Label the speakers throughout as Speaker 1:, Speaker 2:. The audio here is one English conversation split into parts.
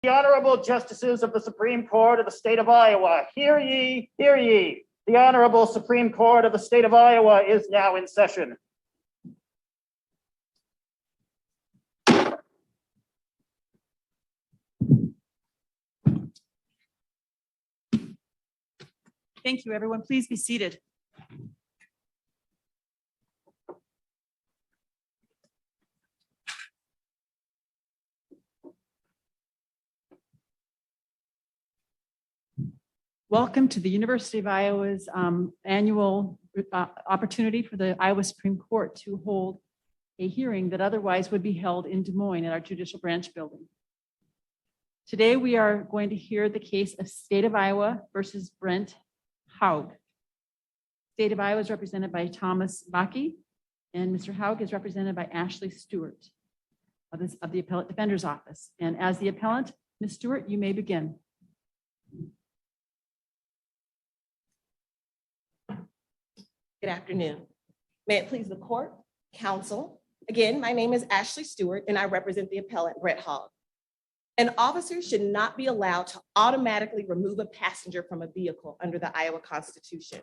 Speaker 1: The Honorable Justices of the Supreme Court of the State of Iowa, hear ye, hear ye. The Honorable Supreme Court of the State of Iowa is now in session.
Speaker 2: Thank you, everyone. Please be seated. Welcome to the University of Iowa's annual opportunity for the Iowa Supreme Court to hold a hearing that otherwise would be held in Des Moines at our Judicial Branch building. Today, we are going to hear the case of State of Iowa versus Brent Haug. State of Iowa is represented by Thomas Bakke, and Mr. Haug is represented by Ashley Stewart of the Appellate Defender's Office. And as the appellant, Ms. Stewart, you may begin.
Speaker 3: Good afternoon. May it please the court, counsel. Again, my name is Ashley Stewart and I represent the appellant Brent Haug. An officer should not be allowed to automatically remove a passenger from a vehicle under the Iowa Constitution.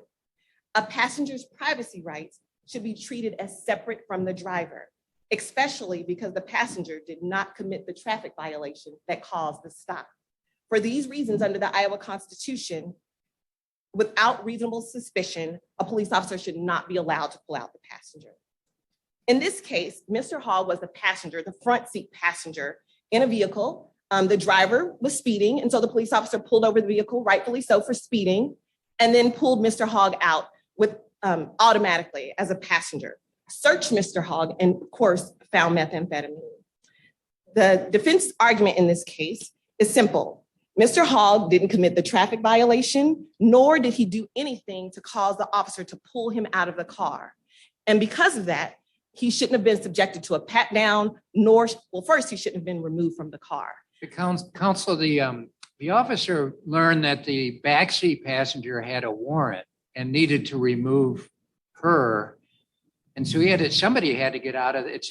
Speaker 3: A passenger's privacy rights should be treated as separate from the driver, especially because the passenger did not commit the traffic violation that caused the stop. For these reasons, under the Iowa Constitution, without reasonable suspicion, a police officer should not be allowed to pull out the passenger. In this case, Mr. Haug was the passenger, the front seat passenger in a vehicle. The driver was speeding, and so the police officer pulled over the vehicle, rightfully so, for speeding, and then pulled Mr. Haug out with automatically as a passenger. Searched Mr. Haug and, of course, found methamphetamine. The defense argument in this case is simple. Mr. Haug didn't commit the traffic violation, nor did he do anything to cause the officer to pull him out of the car. And because of that, he shouldn't have been subjected to a pat down, nor, well, first, he shouldn't have been removed from the car.
Speaker 4: The counsel, the officer learned that the backseat passenger had a warrant and needed to remove her. And so somebody had to get out of it.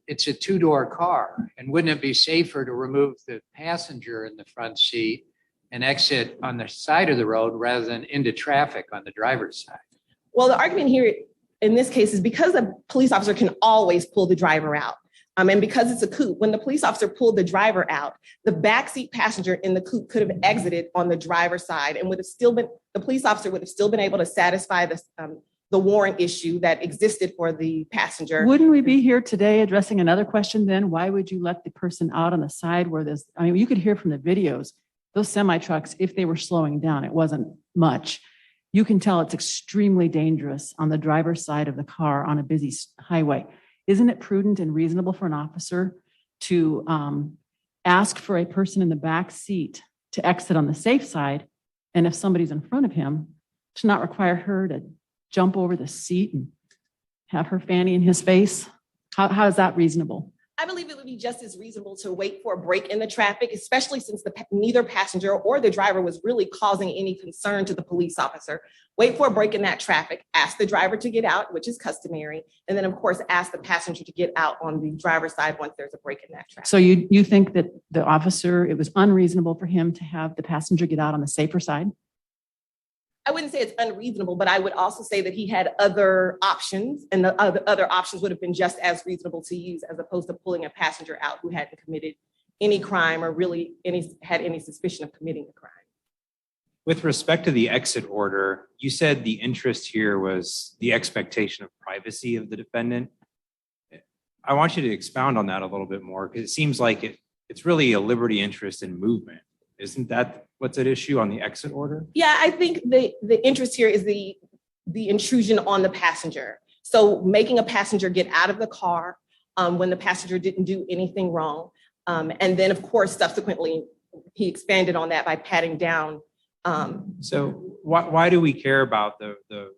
Speaker 4: It's a two-door car. And wouldn't it be safer to remove the passenger in the front seat and exit on the side of the road rather than into traffic on the driver's side?
Speaker 3: Well, the argument here in this case is because the police officer can always pull the driver out. And because it's a coupe, when the police officer pulled the driver out, the backseat passenger in the coupe could have exited on the driver's side and the police officer would have still been able to satisfy the warrant issue that existed for the passenger.
Speaker 2: Wouldn't we be here today addressing another question then? Why would you let the person out on the side where you could hear from the videos, those semi-trucks, if they were slowing down, it wasn't much. You can tell it's extremely dangerous on the driver's side of the car on a busy highway. Isn't it prudent and reasonable for an officer to ask for a person in the back seat to exit on the safe side? And if somebody's in front of him, to not require her to jump over the seat and have her fanny in his face? How is that reasonable?
Speaker 3: I believe it would be just as reasonable to wait for a break in the traffic, especially since neither passenger or the driver was really causing any concern to the police officer. Wait for a break in that traffic, ask the driver to get out, which is customary, and then of course, ask the passenger to get out on the driver's side once there's a break in that traffic.
Speaker 2: So you think that the officer, it was unreasonable for him to have the passenger get out on the safer side?
Speaker 3: I wouldn't say it's unreasonable, but I would also say that he had other options, and the other options would have been just as reasonable to use as opposed to pulling a passenger out who hadn't committed any crime or really had any suspicion of committing a crime.
Speaker 5: With respect to the exit order, you said the interest here was the expectation of privacy of the defendant. I want you to expound on that a little bit more, because it seems like it's really a liberty interest in movement. Isn't that what's at issue on the exit order?
Speaker 3: Yeah, I think the interest here is the intrusion on the passenger. So making a passenger get out of the car when the passenger didn't do anything wrong. And then, of course, subsequently, he expanded on that by patting down.
Speaker 5: So why do we care about the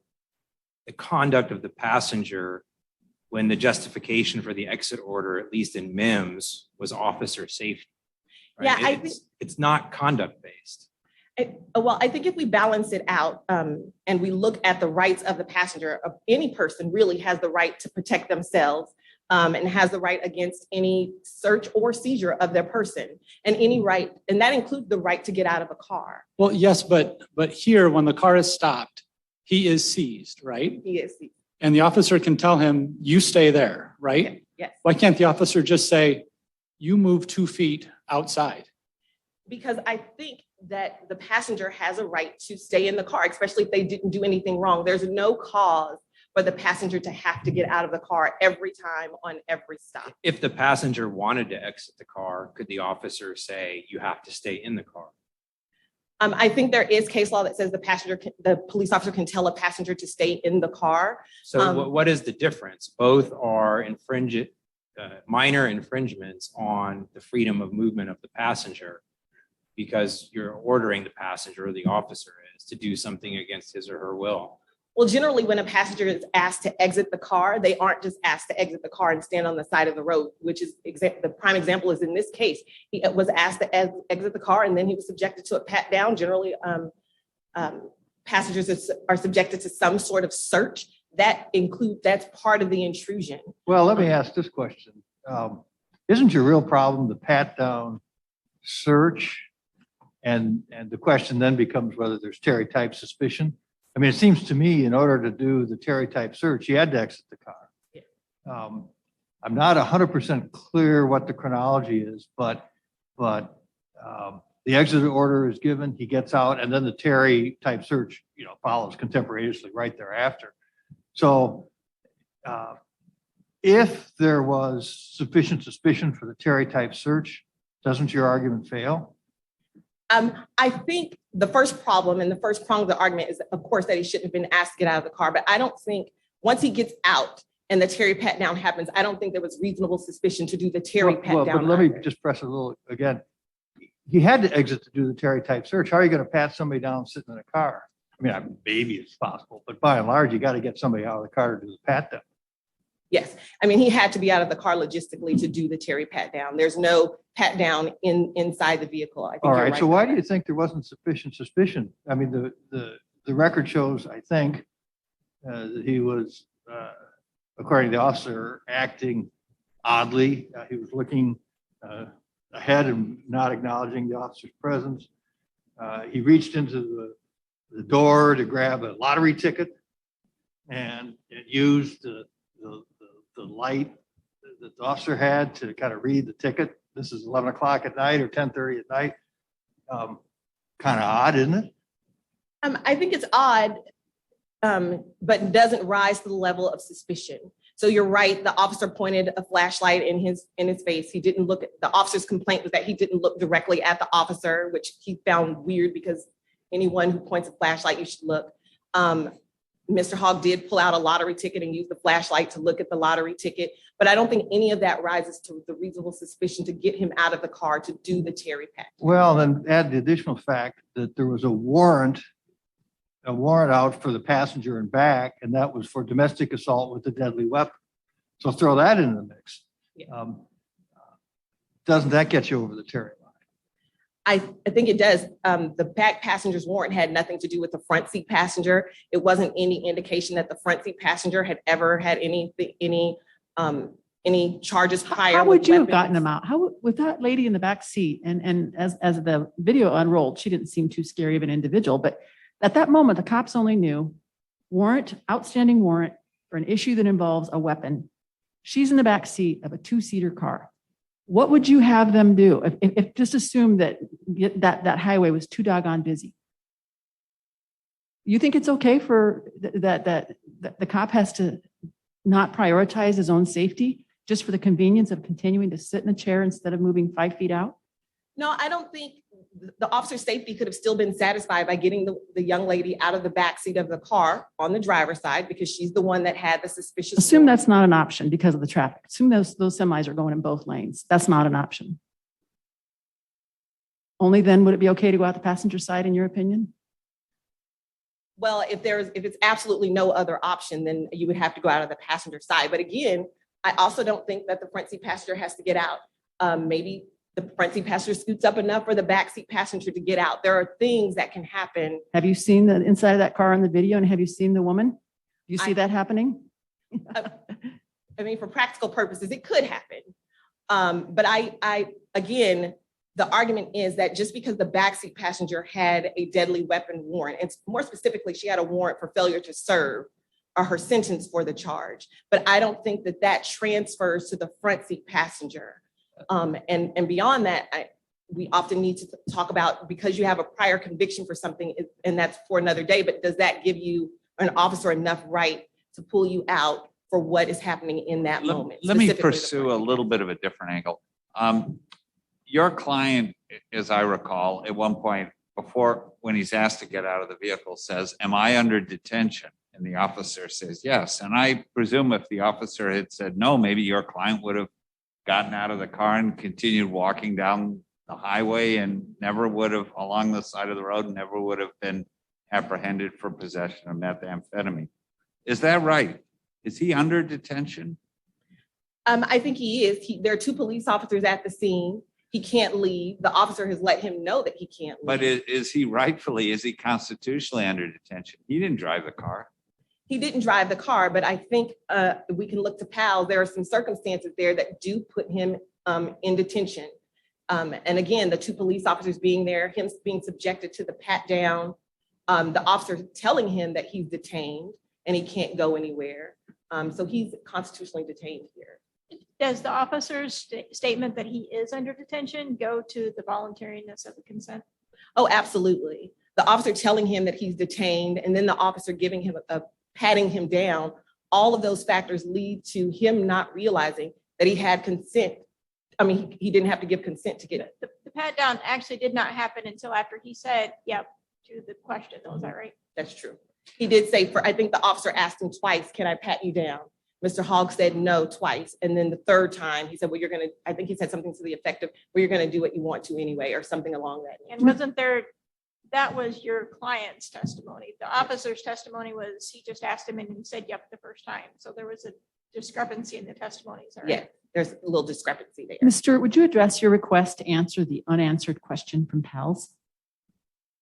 Speaker 5: conduct of the passenger when the justification for the exit order, at least in MIMS, was officer safety? Right?
Speaker 3: Yeah, I think
Speaker 5: it's not conduct based.
Speaker 3: Well, I think if we balance it out and we look at the rights of the passenger, any person really has the right to protect themselves and has the right against any search or seizure of their person and any right, and that includes the right to get out of a car.
Speaker 6: Well, yes, but here, when the car is stopped, he is seized, right?
Speaker 3: He is.
Speaker 6: And the officer can tell him, you stay there, right?
Speaker 3: Yes.
Speaker 6: Why can't the officer just say, you move 2 feet outside?
Speaker 3: Because I think that the passenger has a right to stay in the car, especially if they didn't do anything wrong. There's no cause for the passenger to have to get out of the car every time on every stop.
Speaker 5: If the passenger wanted to exit the car, could the officer say, you have to stay in the car?
Speaker 3: I think there is case law that says the police officer can tell a passenger to stay in the car.
Speaker 5: So what is the difference? Both are minor infringements on the freedom of movement of the passenger, because you're ordering the passenger, or the officer is, to do something against his or her will.
Speaker 3: Well, generally, when a passenger is asked to exit the car, they aren't just asked to exit the car and stand on the side of the road, which is the prime example is in this case. He was asked to exit the car, and then he was subjected to a pat down. Generally, passengers are subjected to some sort of search. That's part of the intrusion.
Speaker 7: Well, let me ask this question. Isn't your real problem the pat down search? And the question then becomes whether there's Terry type suspicion. I mean, it seems to me in order to do the Terry type search, you had to exit the car. I'm not 100% clear what the chronology is, but the exit order is given, he gets out, and then the Terry type search, follows contemporaneously right thereafter. So if there was sufficient suspicion for the Terry type search, doesn't your argument fail?
Speaker 3: I think the first problem and the first prong of the argument is, of course, that he shouldn't have been asked to get out of the car. But I don't think once he gets out and the Terry pat down happens, I don't think there was reasonable suspicion to do the Terry pat down.
Speaker 7: But let me just press it a little again. He had to exit to do the Terry type search. How are you going to pat somebody down sitting in a car? I mean, maybe it's possible, but by and large, you got to get somebody out of the car to do the pat down.
Speaker 3: Yes. I mean, he had to be out of the car logistically to do the Terry pat down. There's no pat down inside the vehicle. I think
Speaker 7: All
Speaker 3: you're
Speaker 7: right. So why do you think there wasn't sufficient suspicion? I mean, the record shows, I think, that he was, according to the officer, acting oddly. He was looking ahead and not acknowledging the officer's presence. He reached into the door to grab a lottery ticket and used the light that the officer had to kind of read the ticket. This is 11 o'clock at night or 10:30 at night. Kind of odd, isn't it?
Speaker 3: I think it's odd, but doesn't rise to the level of suspicion. So you're right. The officer pointed a flashlight in his face. He didn't look at the officer's complaint was that he didn't look directly at the officer, which he found weird because anyone who points a flashlight, you should look. Mr. Hogg did pull out a lottery ticket and use the flashlight to look at the lottery ticket, but I don't think any of that rises to the reasonable suspicion to get him out of the car to do the Terry pat.
Speaker 7: Well, then add the additional fact that there was a warrant out for the passenger and back, and that was for domestic assault with a deadly weapon. So throw that in the mix.
Speaker 3: Yeah.
Speaker 7: Doesn't that get you over the Terry line?
Speaker 3: I think it does. The back passenger's warrant had nothing to do with the front seat passenger. It wasn't any indication that the front seat passenger had ever had any charges prior.
Speaker 2: How would you have
Speaker 3: weapons.
Speaker 2: gotten him out? How, with that lady in the back seat, and as the video unrolled, she didn't seem too scary of an individual, but at that moment, the cops only knew outstanding warrant for an issue that involves a weapon. She's in the back seat of a 2-seater car. What would you have them do if just assume that highway was too doggone busy? You think it's okay for that the cop has to not prioritize his own safety just for the convenience of continuing to sit in a chair instead of moving 5 feet out?
Speaker 3: No, I don't think the officer's safety could have still been satisfied by getting the young lady out of the back seat of the car on the driver's side because she's the one that had the suspicious.
Speaker 2: Assume that's not an option because of the traffic. Assume those semis are going in both lanes. That's not an option. Only then would it be okay to go out the passenger side, in your opinion?
Speaker 3: Well, if it's absolutely no other option, then you would have to go out of the passenger side. But again, I also don't think that the front seat passenger has to get out. Maybe the front seat passenger scoots up enough for the back seat passenger to get out. There are things that can happen.
Speaker 2: Have you seen the inside of that car in the video, and have you seen the woman? Do you see that happening?
Speaker 3: I mean, for practical purposes, it could happen. But again, the argument is that just because the backseat passenger had a deadly weapon warrant, and more specifically, she had a warrant for failure to serve or her sentence for the charge. But I don't think that that transfers to the front seat passenger. And beyond that, we often need to talk about, because you have a prior conviction for something, and that's for another day, but does that give you, an officer, enough right to pull you out for what is happening in that moment?
Speaker 8: Let me
Speaker 3: specifically the
Speaker 8: pursue a
Speaker 3: front.
Speaker 8: little bit of a different angle. Your client, as I recall, at one point before, when he's asked to get out of the vehicle, says, "Am I under detention?" And the officer says, "Yes." And I presume if the officer had said no, maybe your client would have gotten out of the car and continued walking down the highway and never would have, along the side of the road, never would have been apprehended for possession of methamphetamine. Is that right? Is he under detention?
Speaker 3: I think he is. There are two police officers at the scene. He can't leave. The officer has let him know that he can't leave.
Speaker 8: But is he rightfully, is he constitutionally under detention? He didn't drive the car.
Speaker 3: He didn't drive the car, but I think we can look to Powell. There are some circumstances there that do put him in detention. And again, the two police officers being there, him being subjected to the pat down, the officer telling him that he's detained and he can't go anywhere. So he's constitutionally detained here.
Speaker 9: Does the officer's statement that he is under detention go to the voluntariness of the consent?
Speaker 3: Oh, absolutely. The officer telling him that he's detained and then the officer giving him patting him down, all of those factors lead to him not realizing that he had consent. I mean, he didn't have to give consent to get it.
Speaker 9: The pat down actually did not happen until after he said, "Yep," to the question. Is that right?
Speaker 3: That's true. He did say, I think the officer asked him twice, "Can I pat you down?" Mr. Hogg said no twice. And then the third time he said, "Well, I think he said something to the effect of, well, you're going to do what you want to anyway," or something along that.
Speaker 9: And wasn't there, that was your client's testimony. The officer's testimony was he just asked him and he said, "Yep," the first time. So there was a discrepancy in the testimonies. All right?
Speaker 3: Yeah, there's a little discrepancy there.
Speaker 2: Ms. Stewart, would you address your request to answer the unanswered question from Pals?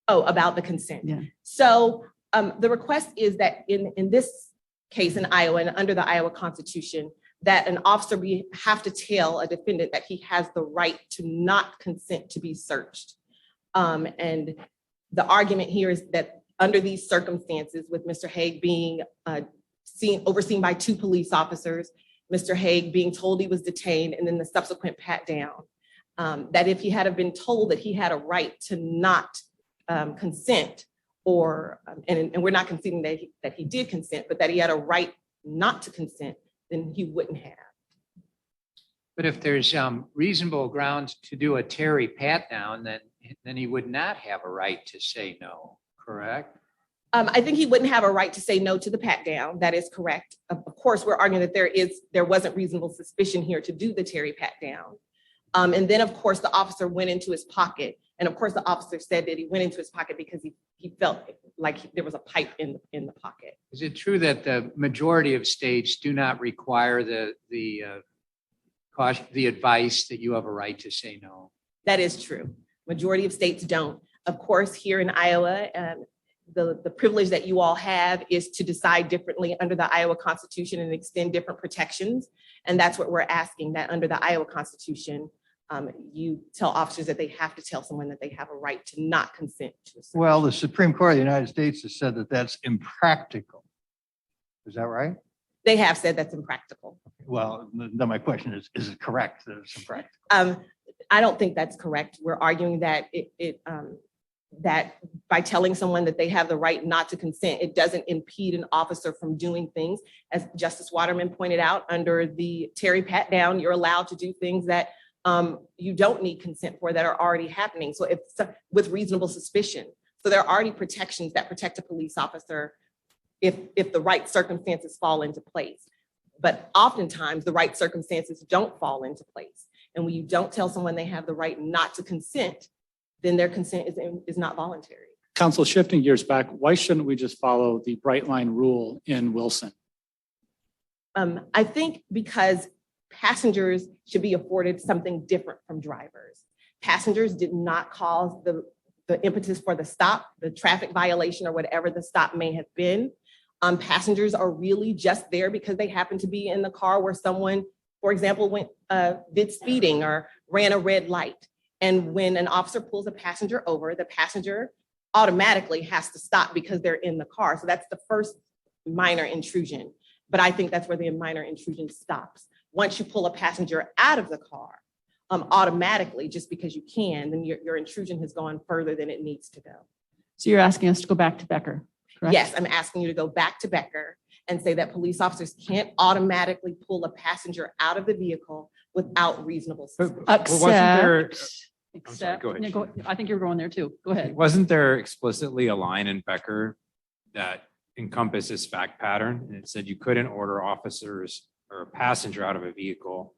Speaker 3: Oh, about the consent.
Speaker 2: Yeah.
Speaker 3: So the request is that in this case in Iowa and under the Iowa Constitution, that an officer have to tell a defendant that he has the right to not consent to be searched. And the argument here is that under these circumstances, with Mr. Haig being overseen by two police officers, Mr. Haig being told he was detained, and then the subsequent pat down, that if he had been told that he had a right to not consent, and we're not conceding that he did consent, but that he had a right not to consent, then he wouldn't have.
Speaker 4: But if there's reasonable grounds to do a Terry pat down, then he would not have a right to say no, correct?
Speaker 3: I think he wouldn't have a right to say no to the pat down. That is correct. Of course, we're arguing that there wasn't reasonable suspicion here to do the Terry pat down. And then, of course, the officer went into his pocket. And of course, the officer said that he went into his pocket because he felt like there was a pipe in the pocket.
Speaker 4: Is it true that the majority of states do not require the advice that you have a right to say no?
Speaker 3: That is true. Majority of states don't. Of course, here in Iowa, the privilege that you all have is to decide differently under the Iowa Constitution and extend different protections. And that's what we're asking, that under the Iowa Constitution, you tell officers that they have to tell someone that they have a right to not consent to a search.
Speaker 7: Well, the Supreme Court of the United States has said that that's impractical. Is that right?
Speaker 3: They have said that's impractical.
Speaker 7: Well, then my question is it correct that it's impractical?
Speaker 3: I don't think that's correct. We're arguing that that by telling someone that they have the right not to consent, it doesn't impede an officer from doing things. As Justice Waterman pointed out, under the Terry pat down, you're allowed to do things that you don't need consent for that are already happening. So it's with reasonable suspicion. So there are already protections that protect a police officer if the right circumstances fall into place. But oftentimes the right circumstances don't fall into place. And when you don't tell someone they have the right not to consent, then their consent is not voluntary.
Speaker 6: Counsel, shifting gears back, why shouldn't we just follow the bright line rule in Wilson?
Speaker 3: I think because passengers should be afforded something different from drivers. Passengers did not cause the impetus for the stop, the traffic violation, or whatever the stop may have been. Passengers are really just there because they happen to be in the car where someone, for example, did speeding or ran a red light. And when an officer pulls a passenger over, the passenger automatically has to stop because they're in the car. So that's the first minor intrusion. But I think that's where the minor intrusion stops. Once you pull a passenger out of the car, automatically, just because you can, then your intrusion has gone further than it needs to go.
Speaker 2: So you're asking us to go back to Becker, correct?
Speaker 3: Yes, I'm asking you to go back to Becker and say that police officers can't automatically pull a passenger out of the vehicle without reasonable suspicion.
Speaker 5: wasn't there-
Speaker 2: Except,
Speaker 5: go ahead.
Speaker 2: yeah, I think you're going there too. Go ahead.
Speaker 5: Wasn't there explicitly a line in Becker that encompasses fact pattern? And it said you couldn't order officers or a passenger out of a vehicle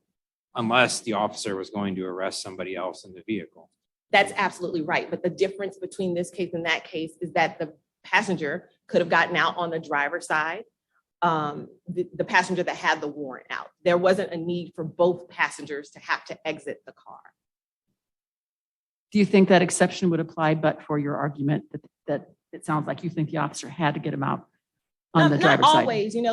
Speaker 5: unless the officer was going to arrest somebody else in the vehicle.
Speaker 3: That's absolutely right. But the difference between this case and that case is that the passenger could have gotten out on the driver's side, the passenger that had the warrant out. There wasn't a need for both passengers to have to exit the car.
Speaker 2: Do you think that exception would apply, but for your argument that it sounds like you think the officer had to get him out on the driver's
Speaker 3: Not
Speaker 2: side?
Speaker 3: always, in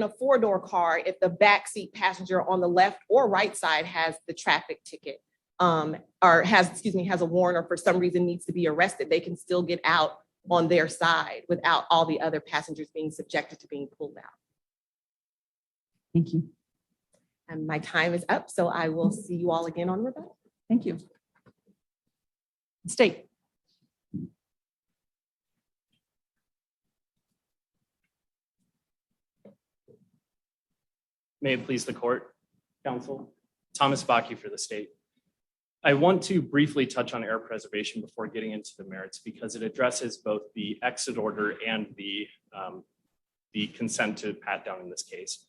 Speaker 3: a four-door car, if the backseat passenger on the left or right side has the traffic ticket, or has a warrant, or for some reason needs to be arrested, they can still get out on their side without all the other passengers being subjected to being pulled out.
Speaker 2: Thank you.
Speaker 3: And my time is up, so I will see you all again on rebuttal.
Speaker 2: Thank you. State.
Speaker 10: May it please the court, counsel. Thomas Baki for the state. I want to briefly touch on air preservation before getting into the merits because it addresses both the exit order and the consent to pat down in this case.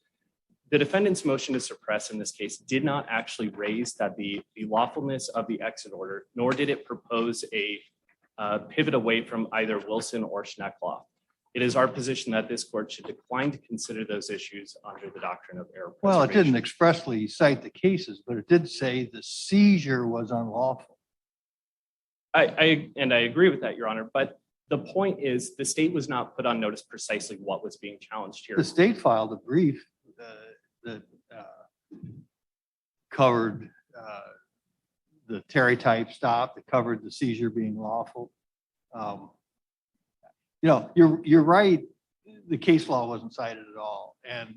Speaker 10: The defendant's motion to suppress in this case did not actually raise that the lawfulness of the exit order, nor did it propose a pivot away from either Wilson or Schneckloff. It is our position that this court should decline to consider those issues under the doctrine of air preservation.
Speaker 7: Well, it didn't expressly cite the cases, but it did say the seizure was unlawful.
Speaker 10: I agree with that, Your Honor, but the point is the state was not put on notice precisely what was being challenged here.
Speaker 7: The state filed a brief that covered the Terry type stop, that covered the seizure being lawful. You're right. The case law wasn't cited at all, and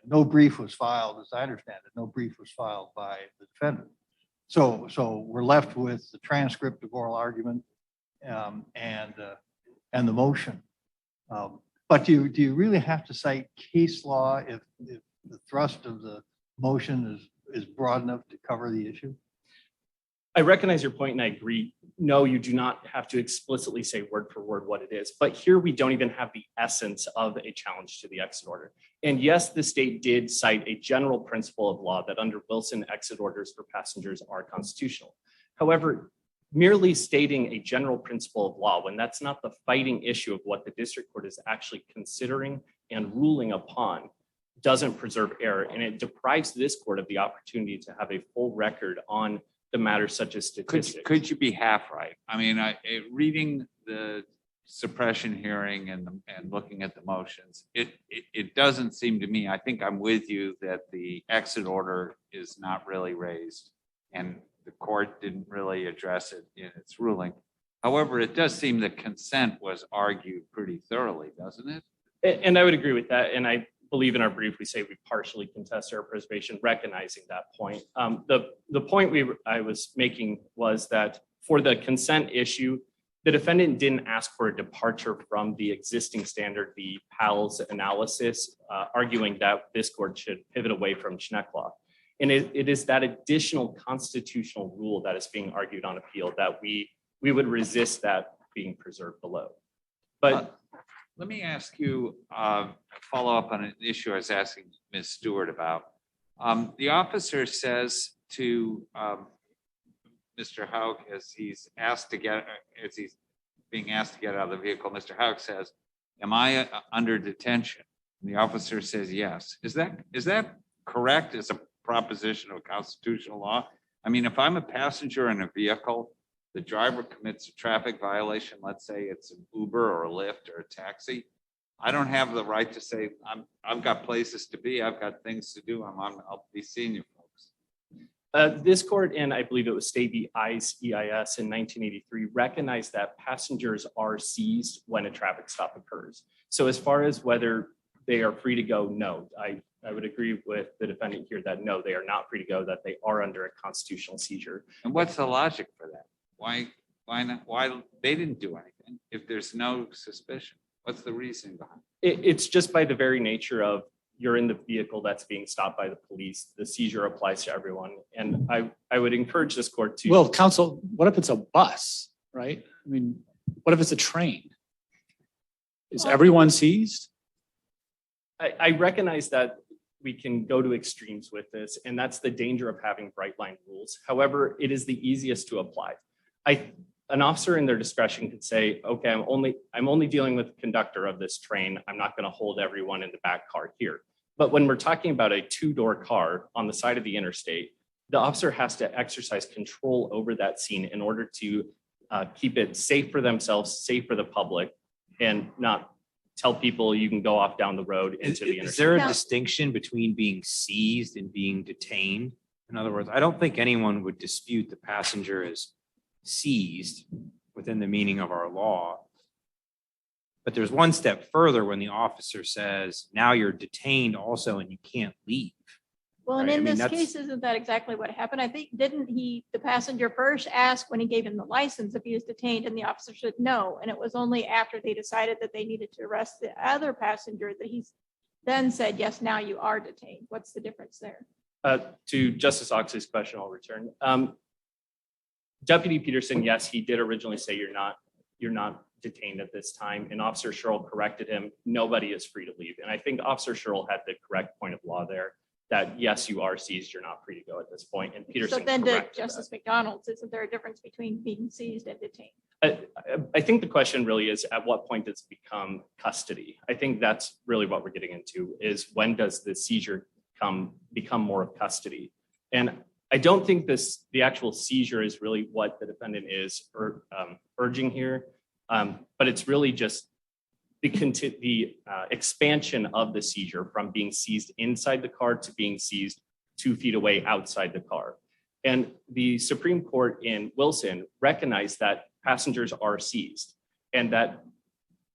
Speaker 7: no brief was filed, as I understand it. No brief was filed by the defendant. So we're left with the transcript of oral argument and the motion. But do you really have to cite case law if the thrust of the motion is broad enough to cover the issue?
Speaker 10: I recognize your point and I agree. No, you do not have to explicitly say word for word what it is, but here we don't even have the essence of a challenge to the exit order. And yes, the state did cite a general principle of law that under Wilson, exit orders for passengers are constitutional. However, merely stating a general principle of law, when that's not the fighting issue of what the district court is actually considering and ruling upon, doesn't preserve error, and it deprives this court of the opportunity to have a full record on the matter such as statistics.
Speaker 8: Could you be half right? I mean, reading the suppression hearing and looking at the motions, it doesn't seem to me, I think I'm with you that the exit order is not really raised and the court didn't really address it in its ruling. However, it does seem that consent was argued pretty thoroughly, doesn't it?
Speaker 10: And I would agree with that. And I believe in our brief, we say we partially contest air preservation, recognizing that point. The point I was making was that for the consent issue, the defendant didn't ask for a departure from the existing standard, the PALS analysis, arguing that this court should pivot away from Schneckloff. And it is that additional constitutional rule that is being argued on appeal that we would resist that being preserved below. But
Speaker 8: let me ask you, follow up on an issue I was asking Ms. Stewart about. The officer says to Mr. Hauk, as he's being asked to get out of the vehicle, Mr. Hauk says, "Am I under detention?" And the officer says, "Yes." Is that correct as a proposition of constitutional law? I mean, if I'm a passenger in a vehicle, the driver commits a traffic violation, let's say it's an Uber or a Lyft or a taxi, I don't have the right to say, I've got places to be, I've got things to do, I'll be seeing you folks.
Speaker 10: This court, and I believe it was State v. EIS in 1983, recognized that passengers are seized when a traffic stop occurs. So as far as whether they are free to go, no, I would agree with the defendant here that no, they are not free to go, that they are under a constitutional seizure.
Speaker 8: And what's the logic for that? Why not? Why they didn't do anything if there's no suspicion? What's the reasoning behind it?
Speaker 10: It's just by the very nature of you're in the vehicle that's being stopped by the police. The seizure applies to everyone. And I would encourage this court to.
Speaker 6: Well, counsel, what if it's a bus, right? I mean, what if it's a train? Is everyone seized?
Speaker 10: I recognize that we can go to extremes with this, and that's the danger of having bright line rules. However, it is the easiest to apply. An officer in their discretion could say, okay, I'm only dealing with the conductor of this train. I'm not going to hold everyone in the back car here. But when we're talking about a two-door car on the side of the interstate, the officer has to exercise control over that scene in order to keep it safe for themselves, safe for the public, and not tell people you can go off down the road into the interstate.
Speaker 5: Is there a distinction between being seized and being detained? In other words, I don't think anyone would dispute the passenger is seized within the meaning of our law. But there's one step further when the officer says, now you're detained also and you can't leave.
Speaker 9: Well, and
Speaker 5: Right, I
Speaker 9: in
Speaker 5: mean,
Speaker 9: this
Speaker 5: that's-
Speaker 9: case, isn't that exactly what happened? I think, didn't the passenger first ask when he gave him the license if he was detained, and the officer said no. And it was only after they decided that they needed to arrest the other passenger that he then said, yes, now you are detained. What's the difference there?
Speaker 10: To Justice Oxley's question, I'll return. Deputy Peterson, yes, he did originally say you're not detained at this time, and Officer Sherrill corrected him. Nobody is free to leave. And I think Officer Sherrill had the correct point of law there, that yes, you are seized, you're not free to go at this point. And Peterson
Speaker 9: So then to
Speaker 10: corrected that.
Speaker 9: Justice McDonald's, isn't there a difference between being seized and detained?
Speaker 10: I think the question really is, at what point does it become custody? I think that's really what we're getting into, is when does the seizure become more of custody? And I don't think the actual seizure is really what the defendant is urging here, but it's really just the expansion of the seizure from being seized inside the car to being seized 2 feet away outside the car. And the Supreme Court in Wilson recognized that passengers are seized and that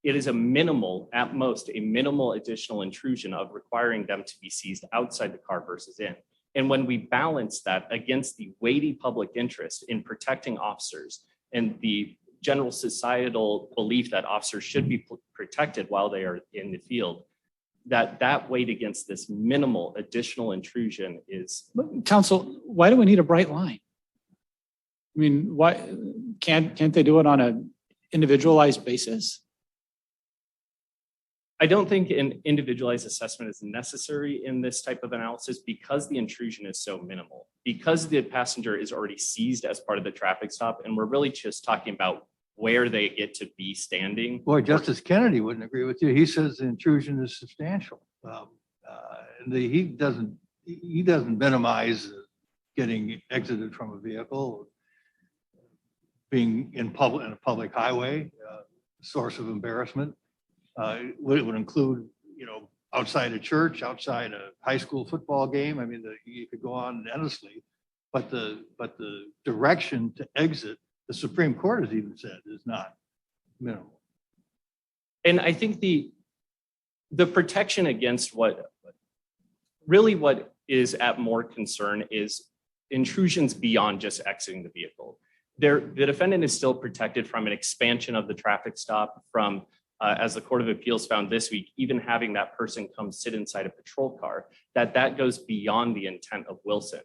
Speaker 10: it is at most a minimal additional intrusion of requiring them to be seized outside the car versus in. And when we balance that against the weighty public interest in protecting officers and the general societal belief that officers should be protected while they are in the field, that weight against this minimal additional intrusion is.
Speaker 6: Counsel, why do we need a bright line? I mean, why can't they do it on an individualized basis?
Speaker 10: I don't think an individualized assessment is necessary in this type of analysis because the intrusion is so minimal, because the passenger is already seized as part of the traffic stop. And we're really just talking about where they get to be standing.
Speaker 7: Boy, Justice Kennedy wouldn't agree with you. He says the intrusion is substantial. And he doesn't minimize getting exited from a vehicle, being in a public highway, source of embarrassment. It would include, outside a church, outside a high school football game. I mean, you could go on endlessly, but the direction to exit, the Supreme Court has even said, is not minimal.
Speaker 10: And I think the protection against what is at more concern is intrusions beyond just exiting the vehicle. The defendant is still protected from an expansion of the traffic stop, from as the Court of Appeals found this week, even having that person come sit inside a patrol car, that goes beyond the intent of Wilson.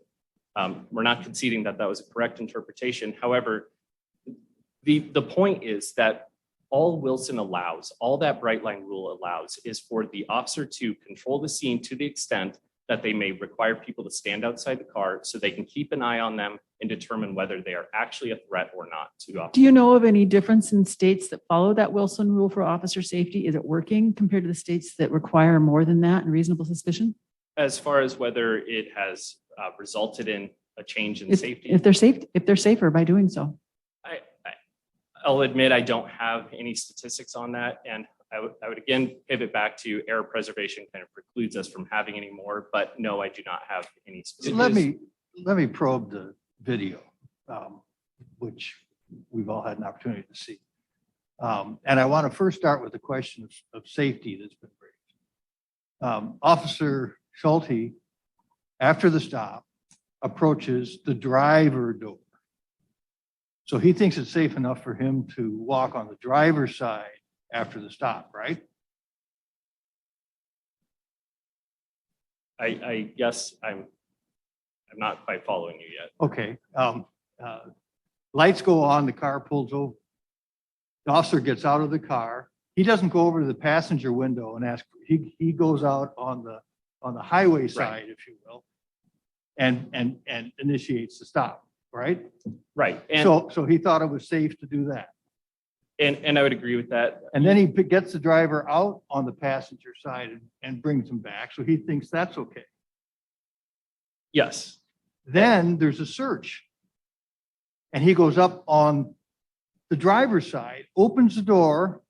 Speaker 10: We're not conceding that was a correct interpretation. However, the point is that all Wilson allows, all that bright line rule allows, is for the officer to control the scene to the extent that they may require people to stand outside the car so they can keep an eye on them and determine whether they are actually a threat or not to officers.
Speaker 2: Do you know of any difference in states that follow that Wilson rule for officer safety? Is it working compared to the states that require more than that and reasonable suspicion?
Speaker 10: As far as whether it has resulted in a change in safety?
Speaker 2: If they're safer by doing so.
Speaker 10: I'll admit I don't have any statistics on that. And I would again pivot back to error preservation kind of precludes us from having any more, but no, I do not have any specific.
Speaker 7: Let me probe the video, which we've all had an opportunity to see. And I want to first start with the question of safety that's been raised. Officer Schulte, after the stop, approaches the driver door. So he thinks it's safe enough for him to walk on the driver's side after the stop, right?
Speaker 10: I guess I'm not quite following you yet.
Speaker 7: Okay. Lights go on, the car pulls over. The officer gets out of the car. He doesn't go over to the passenger window and ask, he goes out on the highway side, if you will, and initiates the stop, right?
Speaker 10: Right. And,
Speaker 7: So he thought it was safe to do that.
Speaker 10: and I would agree with that.
Speaker 7: And then he gets the driver out on the passenger side and brings him back. So he thinks that's okay.
Speaker 10: Yes.
Speaker 7: Then there's a search. And he goes up on the driver's side, opens the door,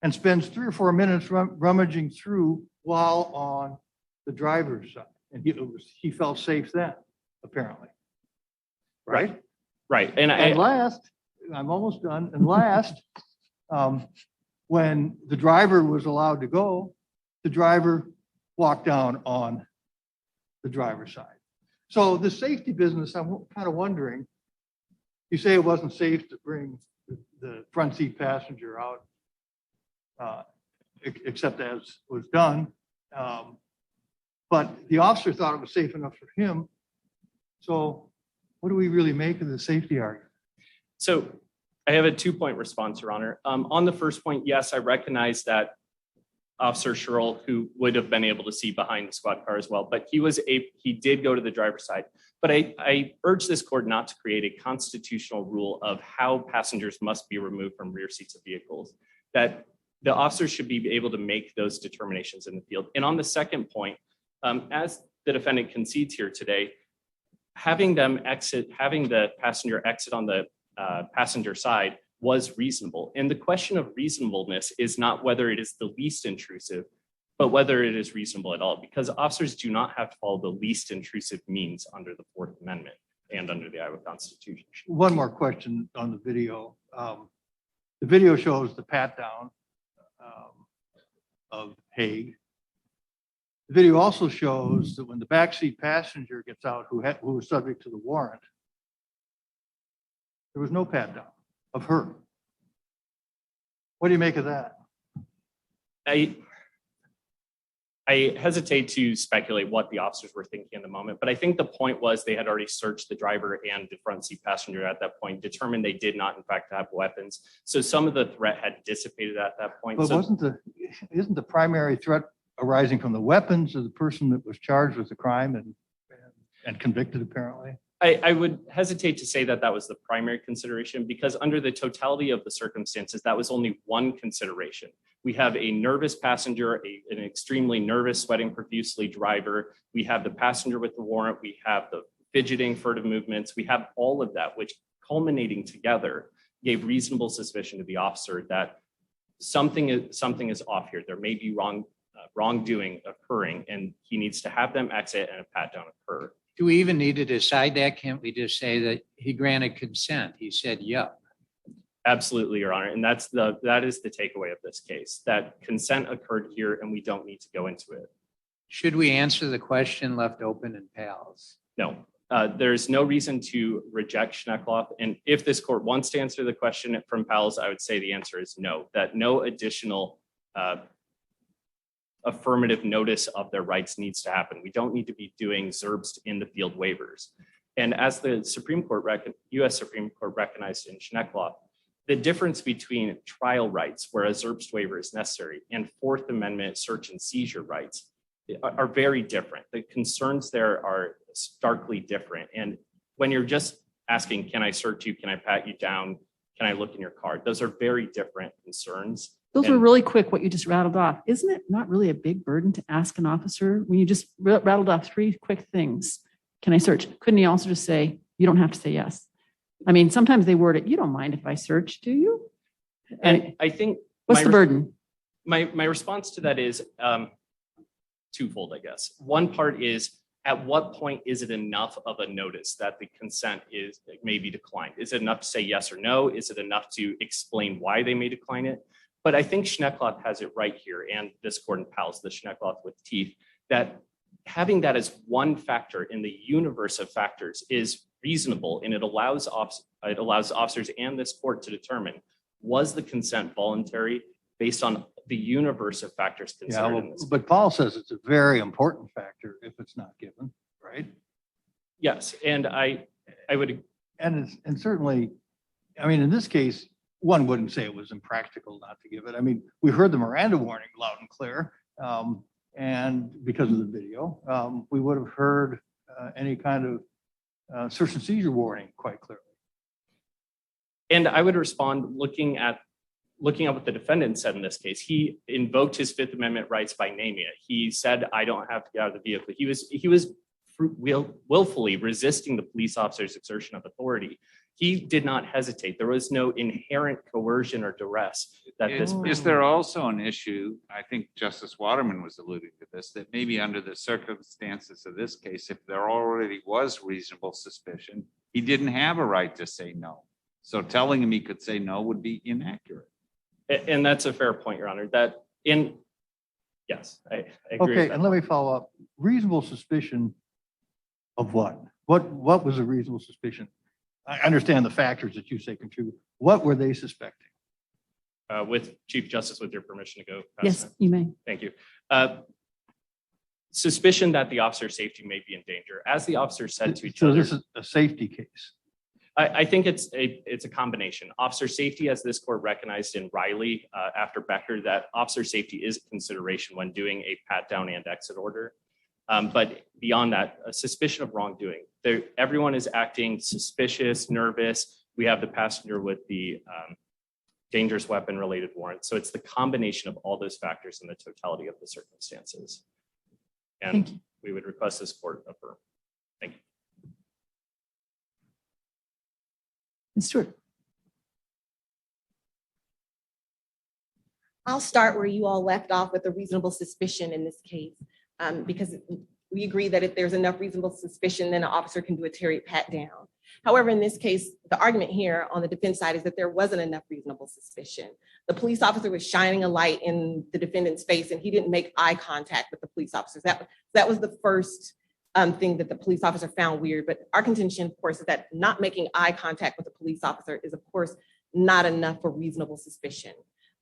Speaker 7: and spends 3 or 4 minutes rummaging through while on the driver's side. And he felt safe then, apparently. Right?
Speaker 10: Right.
Speaker 7: And last, I'm almost done. And last, when the driver was allowed to go, the driver walked down on the driver's side. So the safety business, I'm kind of wondering, you say it wasn't safe to bring the front seat passenger out, except as was done. But the officer thought it was safe enough for him. So what do we really make of the safety argument?
Speaker 10: So I have a 2-point response, Your Honor. On the first point, yes, I recognize that Officer Sherrill, who would have been able to see behind the squad car as well, but he did go to the driver's side. But I urge this court not to create a constitutional rule of how passengers must be removed from rear seats of vehicles, that the officers should be able to make those determinations in the field. And on the second point, as the defendant concedes here today, having the passenger exit on the passenger side was reasonable. And the question of reasonableness is not whether it is the least intrusive, but whether it is reasonable at all, because officers do not have to follow the least intrusive means under the Fourth Amendment and under the Iowa Constitution.
Speaker 7: One more question on the video. The video shows the pat down of Haig. The video also shows that when the backseat passenger gets out, who was subject to the warrant, there was no pat down of her. What do you make of that?
Speaker 10: I hesitate to speculate what the officers were thinking in the moment, but I think the point was they had already searched the driver and the front seat passenger at that point, determined they did not in fact have weapons. So some of the threat had dissipated at that point.
Speaker 7: But isn't the primary threat arising from the weapons of the person that was charged with the crime and convicted apparently?
Speaker 10: I would hesitate to say that that was the primary consideration, because under the totality of the circumstances, that was only one consideration. We have a nervous passenger, an extremely nervous, sweating profusely driver. We have the passenger with the warrant. We have the fidgeting, furtive movements. We have all of that, which culminating together gave reasonable suspicion to the officer that something is off here. There may be wrongdoing occurring, and he needs to have them exit and a pat down occur.
Speaker 4: Do we even need to decide that? Can't we just say that he granted consent? He said, yep.
Speaker 10: Absolutely, Your Honor. And that is the takeaway of this case, that consent occurred here and we don't need to go into it.
Speaker 4: Should we answer the question left open in PALS?
Speaker 10: No, there's no reason to reject Schneckloff. And if this court wants to answer the question from PALS, I would say the answer is no, that no additional affirmative notice of their rights needs to happen. We don't need to be doing Zerbst in the field waivers. And as the U.S. Supreme Court recognized in Schneckloff, the difference between trial rights, where a Zerbst waiver is necessary, and Fourth Amendment search and seizure rights are very different. The concerns there are starkly different. And when you're just asking, can I search you? Can I pat you down? Can I look in your car? Those are very different concerns.
Speaker 2: Those were really quick, what you just rattled off. Isn't it not really a big burden to ask an officer when you just rattled off 3 quick things? Can I search? Couldn't he also just say, you don't have to say yes? I mean, sometimes they word it, you don't mind if I search, do you?
Speaker 10: And I think
Speaker 2: what's the burden?
Speaker 10: My response to that is twofold, I guess. One part is, at what point is it enough of a notice that the consent is may be declined? Is it enough to say yes or no? Is it enough to explain why they may decline it? But I think Schneckloth has it right here, and this court in Powell's, the Schneckloth with teeth, that having that as one factor in the universe of factors is reasonable, and it allows officers and this court to determine, was the consent voluntary based on the universe of factors
Speaker 7: Yeah,
Speaker 10: considered
Speaker 7: well,
Speaker 10: in this.
Speaker 7: but Paul says it's a very important factor if it's not given, right?
Speaker 10: Yes, and I would,
Speaker 7: And certainly, I mean, in this case, one wouldn't say it was impractical not to give it. I mean, we heard the Miranda warning loud and clear. And because of the video, we would have heard any kind of search and seizure warning quite clearly.
Speaker 10: and I would respond looking at what the defendant said in this case. He invoked his Fifth Amendment rights by naming it. He said, I don't have to get out of the vehicle. He was willfully resisting the police officer's exertion of authority. He did not hesitate. There was no inherent coercion or duress that this.
Speaker 8: Is there also an issue, I think Justice Waterman was alluding to this, that maybe under the circumstances of this case, if there already was reasonable suspicion, he didn't have a right to say no. So telling him he could say no would be inaccurate.
Speaker 10: And that's a fair point, Your Honor, that yes, I agree.
Speaker 7: Okay,
Speaker 10: with that.
Speaker 7: and let me follow up. Reasonable suspicion of what? What was a reasonable suspicion? I understand the factors that you say contribute. What were they suspecting?
Speaker 10: With Chief Justice, with your permission to go.
Speaker 2: Yes, you may.
Speaker 10: Thank you. Suspicion that the officer's safety may be in danger. As the officer said to each
Speaker 7: So
Speaker 10: other.
Speaker 7: this is a safety case.
Speaker 10: I think it's a combination. Officer safety, as this court recognized in Riley after Becker, that officer safety is a consideration when doing a pat down and exit order. But beyond that, a suspicion of wrongdoing. Everyone is acting suspicious, nervous. We have the passenger with the dangerous weapon related warrant. So it's the combination of all those factors and the totality of the circumstances.
Speaker 2: Thank
Speaker 10: And we would request this court affirm. Thank you.
Speaker 2: Ms. Stewart.
Speaker 3: I'll start where you all left off with a reasonable suspicion in this case, because we agree that if there's enough reasonable suspicion, then an officer can do a Terry pat down. However, in this case, the argument here on the defense side is that there wasn't enough reasonable suspicion. The police officer was shining a light in the defendant's face and he didn't make eye contact with the police officers. That was the first thing that the police officer found weird. But our contention, of course, is that not making eye contact with the police officer is, of course, not enough for reasonable suspicion.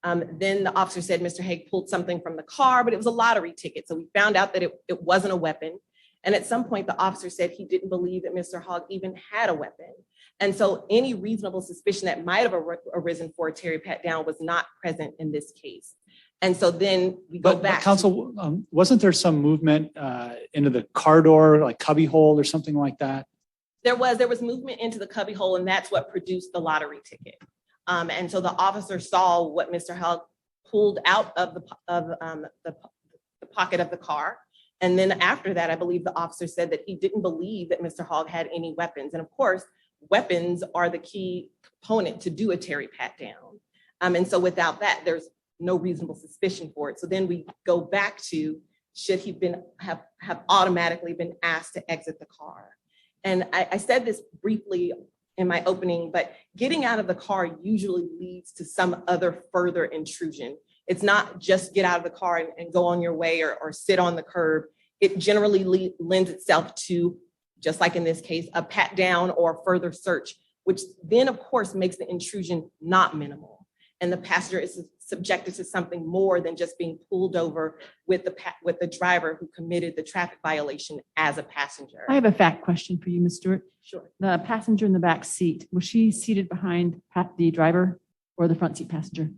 Speaker 3: Then the officer said Mr. Hague pulled something from the car, but it was a lottery ticket. So we found out that it wasn't a weapon. And at some point, the officer said he didn't believe that Mr. Hogg even had a weapon. And so any reasonable suspicion that might have arisen for a Terry pat down was not present in this case. And so then we go
Speaker 6: But
Speaker 3: back.
Speaker 6: counsel, wasn't there some movement into the car door, like cubby hole or something like that?
Speaker 3: There was movement into the cubby hole, and that's what produced the lottery ticket. And so the officer saw what Mr. Hogg pulled out of the pocket of the car. And then after that, I believe the officer said that he didn't believe that Mr. Hogg had any weapons. And of course, weapons are the key component to do a Terry pat down. And so without that, there's no reasonable suspicion for it. So then we go back to, should he have automatically been asked to exit the car? And I said this briefly in my opening, but getting out of the car usually leads to some other further intrusion. It's not just get out of the car and go on your way or sit on the curb. It generally lends itself to, just like in this case, a pat down or further search, which then of course makes the intrusion not minimal. And the passenger is subjected to something more than just being pulled over with the driver who committed the traffic violation as a passenger.
Speaker 2: I have a fact question for you, Ms. Stewart.
Speaker 3: Sure.
Speaker 2: The passenger in the back seat, was she seated behind the driver or the front seat passenger?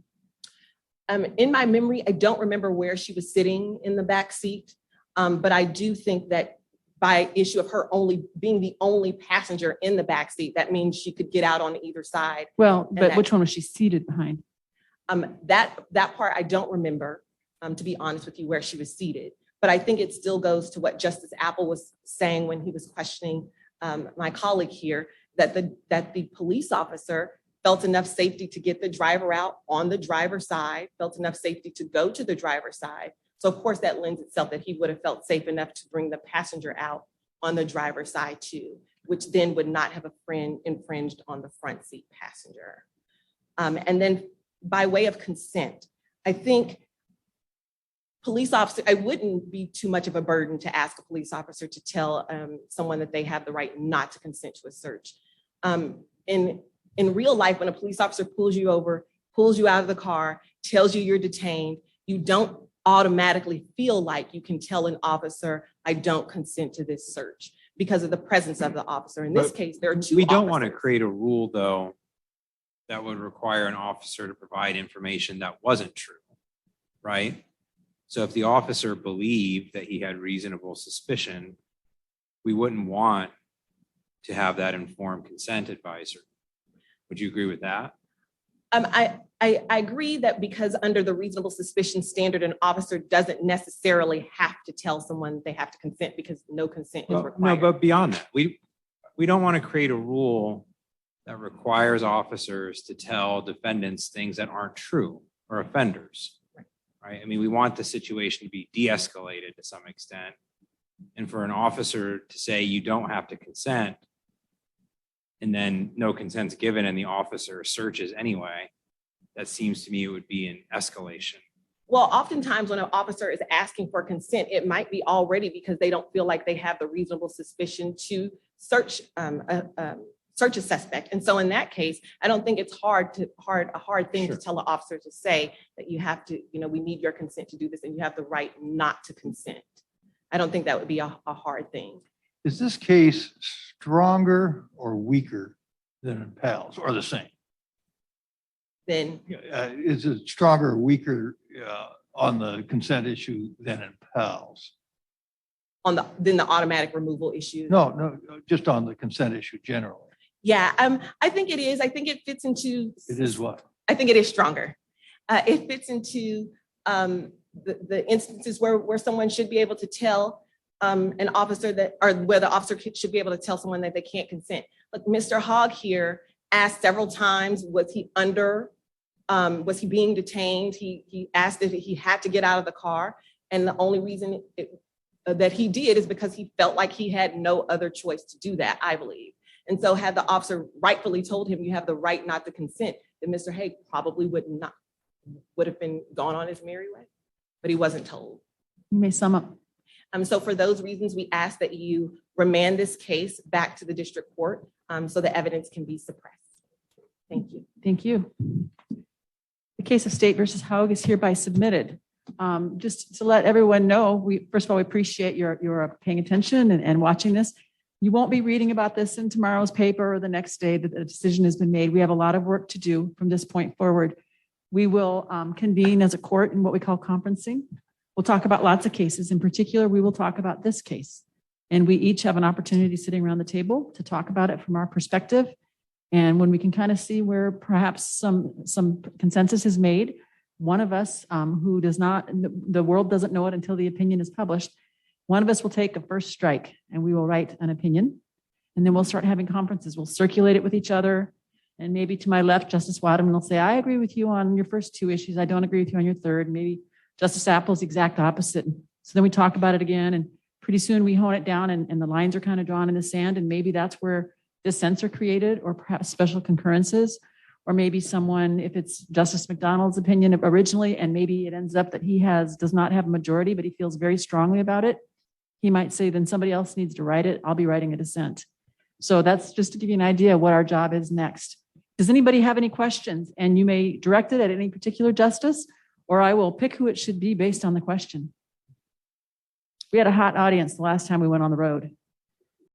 Speaker 3: In my memory, I don't remember where she was sitting in the back seat, but I do think that by issue of her only being the only passenger in the back seat, that means she could get out on either side.
Speaker 2: Well, but
Speaker 3: that-
Speaker 2: which one was she seated behind?
Speaker 3: That part I don't remember, to be honest with you, where she was seated. But I think it still goes to what Justice Apple was saying when he was questioning my colleague here, that the police officer felt enough safety to get the driver out on the driver's side, felt enough safety to go to the driver's side. So of course that lends itself that he would have felt safe enough to bring the passenger out on the driver's side too, which then would not have infringed on the front seat passenger. And then by way of consent, I think police officer, it wouldn't be too much of a burden to ask a police officer to tell someone that they have the right not to consent to a search. In real life, when a police officer pulls you over, pulls you out of the car, tells you you're detained, you don't automatically feel like you can tell an officer, I don't consent to this search because of the presence of the officer. In this case, there are two
Speaker 5: We don't want to
Speaker 3: officers.
Speaker 5: create a rule, though, that would require an officer to provide information that wasn't true, right? So if the officer believed that he had reasonable suspicion, we wouldn't want to have that informed consent advisor. Would you agree with that?
Speaker 3: I agree that because under the reasonable suspicion standard, an officer doesn't necessarily have to tell someone they have to consent because no consent is
Speaker 5: Well,
Speaker 3: required.
Speaker 5: no, but beyond that, we don't want to create a rule that requires officers to tell defendants things that aren't true or offenders, right? I mean, we want the situation to be de-escalated to some extent. And for an officer to say you don't have to consent and then no consent's given and the officer searches anyway, that seems to me it would be an escalation.
Speaker 3: Well, oftentimes when an officer is asking for consent, it might be already because they don't feel like they have the reasonable suspicion to search a suspect. And so in that case, I don't think it's a hard thing to tell an officer to say that you have to, we need your consent to do this and you have the right not to consent. I don't think that would be a hard thing.
Speaker 7: Is this case stronger or weaker than in Pals or the same?
Speaker 3: Then
Speaker 7: Is it stronger or weaker on the consent issue than in Pals?
Speaker 3: then the automatic removal issue.
Speaker 7: No, just on the consent issue generally.
Speaker 3: Yeah, I think it is. I think it fits into.
Speaker 7: It is what?
Speaker 3: I think it is stronger. It fits into the instances where someone should be able to tell an officer that, or where the officer should be able to tell someone that they can't consent. Look, Mr. Hogg here asked several times, was he being detained? He asked if he had to get out of the car. And the only reason that he did is because he felt like he had no other choice to do that, I believe. And so had the officer rightfully told him you have the right not to consent, then Mr. Hague probably would have been gone on his merry way, but he wasn't told.
Speaker 2: You may sum up.
Speaker 3: So for those reasons, we ask that you remand this case back to the district court so the evidence can be suppressed. Thank you.
Speaker 2: Thank you. The case of State versus Haug is hereby submitted. Just to let everyone know, first of all, we appreciate your paying attention and watching this. You won't be reading about this in tomorrow's paper or the next day that the decision has been made. We have a lot of work to do from this point forward. We will convene as a court in what we call conferencing. We'll talk about lots of cases. In particular, we will talk about this case. And we each have an opportunity sitting around the table to talk about it from our perspective. And when we can kind of see where perhaps some consensus is made, one of us who does not, the world doesn't know it until the opinion is published, one of us will take a first strike and we will write an opinion. And then we'll start having conferences. We'll circulate it with each other. And maybe to my left, Justice Wadham will say, I agree with you on your first two issues. I don't agree with you on your third. Maybe Justice Apple's the exact opposite. So then we talk about it again. And pretty soon we hone it down and the lines are kind of drawn in the sand. And maybe that's where dissents are created or perhaps special concurrences. Or maybe someone, if it's Justice McDonald's opinion originally, and maybe it ends up that he does not have a majority, but he feels very strongly about it. He might say, then somebody else needs to write it. I'll be writing a dissent. So that's just to give you an idea of what our job is next. Does anybody have any questions? And you may direct it at any particular justice, or I will pick who it should be based on the question. We had a hot audience the last time we went on the road.